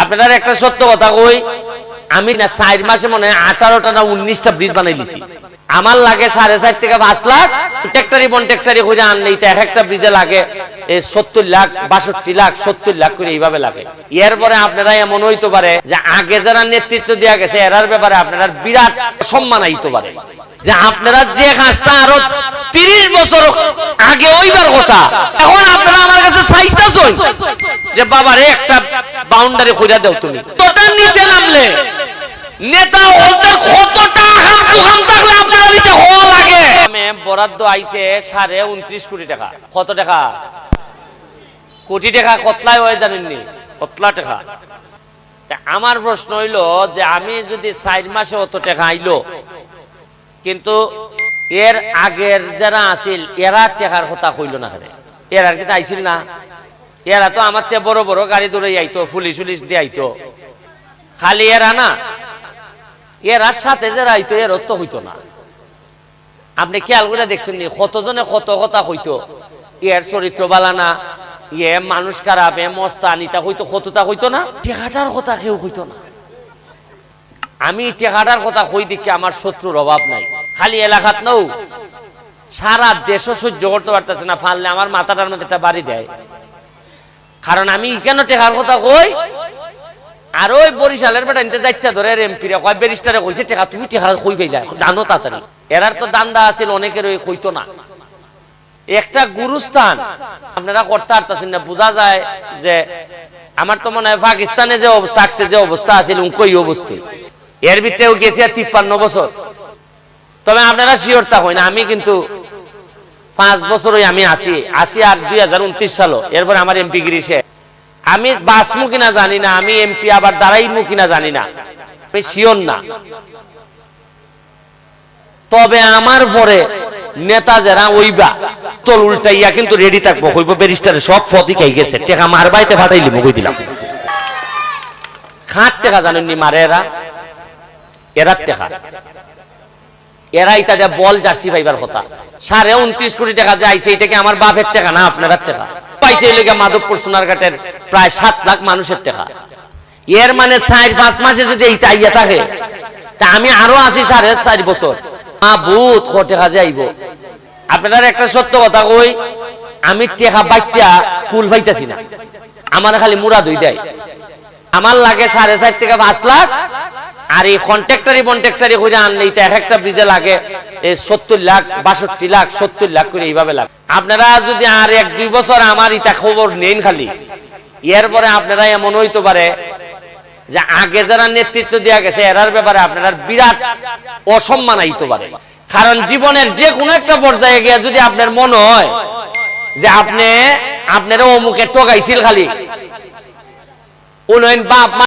আপনার একটা সত্য কথা কই, আমি না 4 মাসে মনে হয় 18টা না 19টা ব্রিজ বানাই লিছি। আমার লাগে 4.5 থেকে 5 লাখ, ট্রাক্টরি বন ট্রাক্টরি করে আনলেই তো এক একটা ব্রিজে লাগে 70 লাখ 62 লাখ 70 লাখ করে এইভাবে লাগে। এরপরে আপনারা এমন হইতে পারে যে আগে যারা নেতৃত্ব দেয়া গেছে এরার ব্যাপারে আপনারা বিরাট সম্মান আইতে পারে, যে আপনারা যে কাজটা আরো 30 বছর আগে ওইবার কথা এখন আপনারা আমার কাছে চাইতাছই যে বাবারে একটা বাউন্ডারি কইরা দাও। তুমি তোটা নিচে নামলে নেতা ওদের কতটা হাম থাকলে আপনারা দিতে হওয়া লাগে। আমি বরাদ্দ আইছে 29.5 কোটি টাকা। কত টাকা? কোটি টাকা কতলায় হয় জানেননি? কতলা টাকা। আমার প্রশ্ন হইল যে আমি যদি 4 মাসে অত টাকা আইলো, কিন্তু এর আগের যারা আসিল এরা টাকার কথা কইল না, এরা কি আইছিল না? এরা তো আমার তে বড় বড় গাড়ি দৌড়ে আইতো, পুলিশ উলিশ দিয়ে আইতো। খালি এরা না, এরার সাথে যারা আইতো এর তো হইতো না। আপনি খেয়াল করে দেখছেন নি কতজনে কত কথা কইতো, এর চরিত্র বালানা, এ মানুষ খারাপ, এ মস্তানিতা হইতো, কতটা হইতো না। টেকাটার কথা কেউ হইতো না। আমি টেকাটার কথা কই দেখি আমার শত্রুর অভাব নাই। খালি এলাকাত নও, সারা দেশও সহ্য করতে পারতেছে না, ফানলে আমার মাথাটার মধ্যে একটা বাড়ি দেয়। কারণ আমি কেন টেকার কথা কই, আর ওই বরিশালের বেটাইতে যাইতে ধরে এমপিরা কয় ব্যারিস্টারে কইছে টেকা তুমি টেকা কই পাইলা দানো তাড়াতাড়ি। এরার তো দান্দা আছিল অনেকের, ওই কইতো না। একটা গুরুস্থান আপনারা করতে পারতেছেন না, বোঝা যায় যে আমার তো মনে হয় পাকিস্তানে যে থাকতে যে অবস্থা আছিল ওই অবস্থা। এর ভিতরেও গেছি 53 বছর। তবে আপনারা শিওরটা হয় না, আমি কিন্তু 5 বছরই আমি আসি আর 2029 সাল এরপরে আমার এমপি গিরি শেষ। আমি বাসমু কিনা জানি না, আমি এমপি আবার দাঁড়াইমু কিনা জানি না, আমি শিওর না। তবে আমার পরে নেতা যারা ওইবা তোর উল্টাইয়া কিন্তু রেডি থাকবো, কইব ব্যারিস্টারে সব ফতি খাই গেছে, টাকা মার বাইতে ফাটাইলি কই দিলাম। খাট টাকা জানেননি মারে এরা টাকা, এরাই তাদের বল জার্সি পাইবার কথা। 29.5 কোটি টাকা যে আইছে এটা কি আমার বাপের টাকা না আপনার টাকা? পাইছে এই লোকে মাধবপুর সোনারঘাটের প্রায় 7 লাখ মানুষের টাকা। এর মানে 4-5 মাসে যদি এইটা আইয়া থাকে, তা আমি আরো আছি 4.5 বছর। বহুত টাকা যে আইব। আপনার একটা সত্য কথা কই, আমি টাকা বাইটা কুল পাইতাছি না, আমার খালি মুরাদ হই দেয়। আমার লাগে 4.5 থেকে 5 লাখ, আর এই কন্ট্রাক্টরি বন্ট্রাক্টরি করে আনলেই তো এক একটা ব্রিজে লাগে 70 লাখ 62 লাখ 70 লাখ করে এইভাবে লাগে। আপনারা যদি আর 1-2 বছর আমার ইটা খবর নেন খালি, এরপরে আপনারা এমন হইতে পারে যে আগে যারা নেতৃত্ব দেয়া গেছে এরার ব্যাপারে আপনারা বিরাট অসম্মান আইতে পারে। কারণ জীবনের যে কোনো একটা পর্যায়ে গিয়ে যদি আপনার মনে হয় যে আপনারা অমুকে ঠকাইছিল, খালি উন্নয়ন বাপ